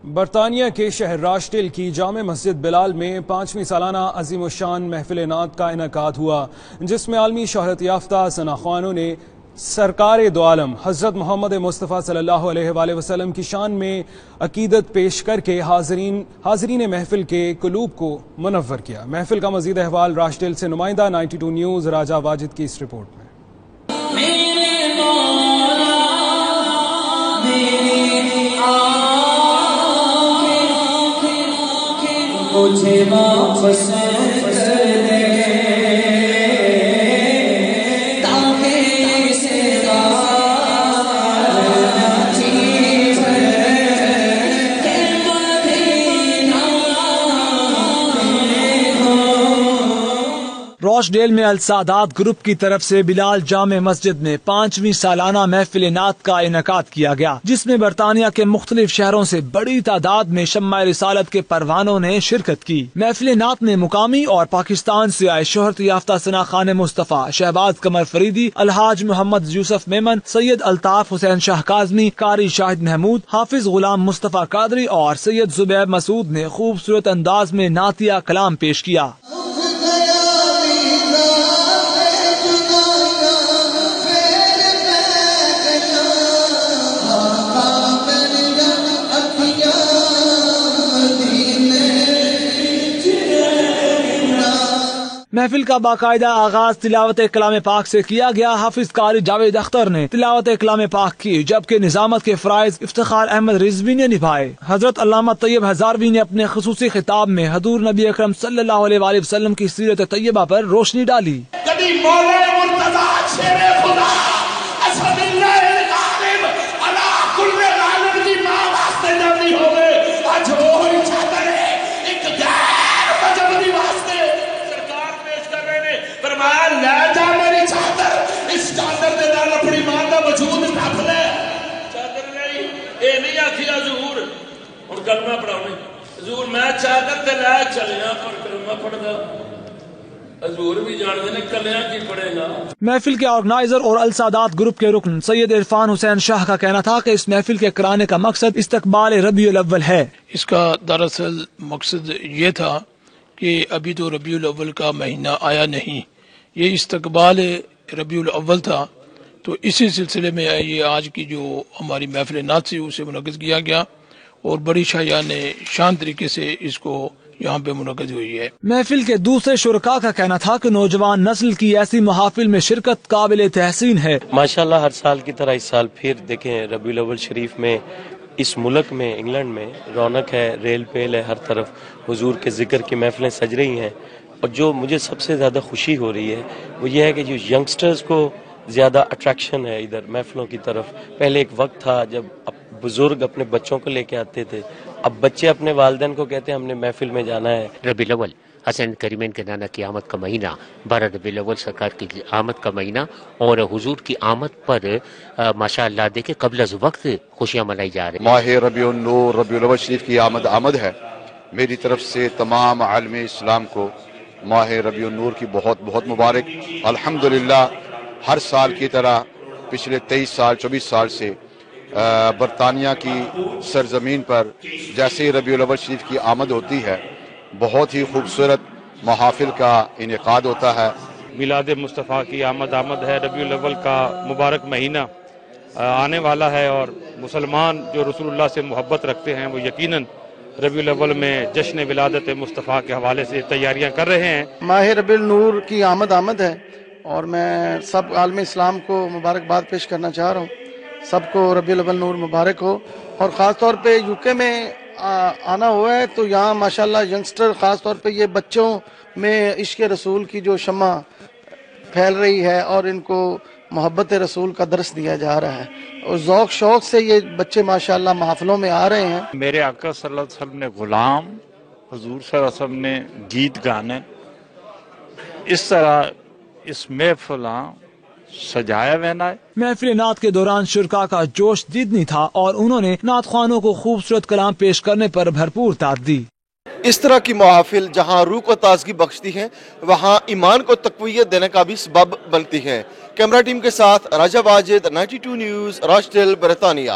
برطانیہ کے شہر راشٹل کی جامع مسجد بلال میں 5ویں سالانہ عظیم الشان محفل نعت کا انعقاد ہوا، جس میں عالمی شہرت یافتہ ثنا خوانوں نے سرکار دو عالم حضرت محمد مصطفیٰ صلی اللہ علیہ وآلہ وسلم کی شان میں عقیدت پیش کر کے حاضرین محفل کے قلوب کو منور کیا۔ محفل کا مزید احوال راشٹل سے نمائندہ 92 نیوز راجہ واجد کی اس رپورٹ میں۔ مجھے واپس کر دے تاکہ سے راشڈیل میں السادات گروپ کی طرف سے بلال جامع مسجد میں 5ویں سالانہ محفل نعت کا انعقاد کیا گیا، جس میں برطانیہ کے مختلف شہروں سے بڑی تعداد میں شمع رسالت کے پروانوں نے شرکت کی۔ محفل نعت میں مقامی اور پاکستان سے آئے شہرت یافتہ ثنا خوان مصطفیٰ، شہباز قمر فریدی، الحاج محمد یوسف میمن، سید الطاف حسین شاہ کاظمی، قاری شاہد محمود، حافظ غلام مصطفیٰ قادری اور سید زبیر مسعود نے خوبصورت انداز میں نعتیہ کلام پیش کیا۔ محفل کا باقاعدہ آغاز تلاوت کلام پاک سے کیا گیا۔ حافظ قاری جاوید اختر نے تلاوت کلام پاک کی، جبکہ نظامت کے فرائض افتخار احمد رضوی نے نبھائے۔ حضرت علامہ طیب ہزاروی نے اپنے خصوصی خطاب میں حضور نبی اکرم صلی اللہ علیہ وآلہ وسلم کی سیرت طیبہ پر روشنی ڈالی۔ محفل کے آرگنائزر اور السادات گروپ کے رکن سید عرفان حسین شاہ کا کہنا تھا کہ اس محفل کے کرانے کا مقصد استقبال ربیع الاول ہے۔ اس کا دراصل مقصد یہ تھا کہ ابھی تو ربیع الاول کا مہینہ آیا نہیں، یہ استقبال ربیع الاول تھا، تو اسی سلسلے میں یہ آج کی جو ہماری محفل نعت تھی اسے منعقد کیا گیا اور بڑی شان طریقے سے اس کو یہاں پہ منعقد ہوئی ہے۔ محفل کے دوسرے شرکاء کا کہنا تھا کہ نوجوان نسل کی ایسی محافل میں شرکت قابل تحسین ہے۔ ماشاءاللہ ہر سال کی طرح اس سال پھر دیکھیں ربیع الاول شریف میں اس ملک میں انگلینڈ میں رونق ہے، ریل پیل ہے، ہر طرف حضور کے ذکر کی محفلیں سج رہی ہیں، اور جو مجھے سب سے زیادہ خوشی ہو رہی ہے وہ یہ ہے کہ جو ینگسٹرز کو زیادہ اٹریکشن ہے ادھر محفلوں کی طرف۔ پہلے ایک وقت تھا جب بزرگ اپنے بچوں کو لے کے آتے تھے، اب بچے اپنے والدین کو کہتے ہیں ہم نے محفل میں جانا ہے۔ ربیع الاول حسین کریمین کے نانا کی آمد کا مہینہ، 12 ربیع الاول سرکار کی آمد کا مہینہ، اور حضور کی آمد پر ماشاءاللہ دیکھیں قبل از وقت خوشیاں منائی جا رہی ہیں۔ ماہ ربیع النور ربیع الاول شریف کی آمد ہے۔ میری طرف سے تمام عالم اسلام کو ماہ ربیع النور کی بہت بہت مبارک۔ الحمدللہ ہر سال کی طرح پچھلے 24 سال سے برطانیہ کی سرزمین پر جیسے ربیع الاول شریف کی آمد ہوتی ہے، بہت ہی خوبصورت محافل کا انعقاد ہوتا ہے۔ میلاد مصطفیٰ کی آمد ہے، ربیع الاول کا مبارک مہینہ آنے والا ہے، اور مسلمان جو رسول اللہ سے محبت رکھتے ہیں وہ یقیناً ربیع الاول میں جشن ولادت مصطفیٰ کے حوالے سے تیاریاں کر رہے ہیں۔ ماہ ربیع النور کی آمد ہے، اور میں سب عالم اسلام کو مبارکباد پیش کرنا چاہ رہا ہوں۔ سب کو ربیع الاول نور مبارک ہو، اور خاص طور پہ UK میں آنا ہوا ہے تو یہاں ماشاءاللہ ینگسٹر، خاص طور پہ یہ بچوں میں عشق رسول کی جو شمع پھیل رہی ہے اور ان کو محبت رسول کا درس دیا جا رہا ہے، اور ذوق شوق سے یہ بچے ماشاءاللہ محافلوں میں آ رہے ہیں۔ میرے آقا صلی اللہ علیہ وسلم نے غلام، حضور صلی اللہ علیہ وسلم نے گیت گانے، اس طرح اس محفل سجایا وینا ہے۔ محفل نعت کے دوران شرکاء کا جوش دیدنی تھا، اور انہوں نے نعت خوانوں کو خوبصورت کلام پیش کرنے پر بھرپور داد دی۔ اس طرح کی محافل جہاں روح کو تازگی بخشتی ہیں، وہاں ایمان کو تقویت دینے کا بھی سبب بنتی ہیں۔ کیمرہ ٹیم کے ساتھ راجہ واجد، 92 نیوز، راشٹل، برطانیہ۔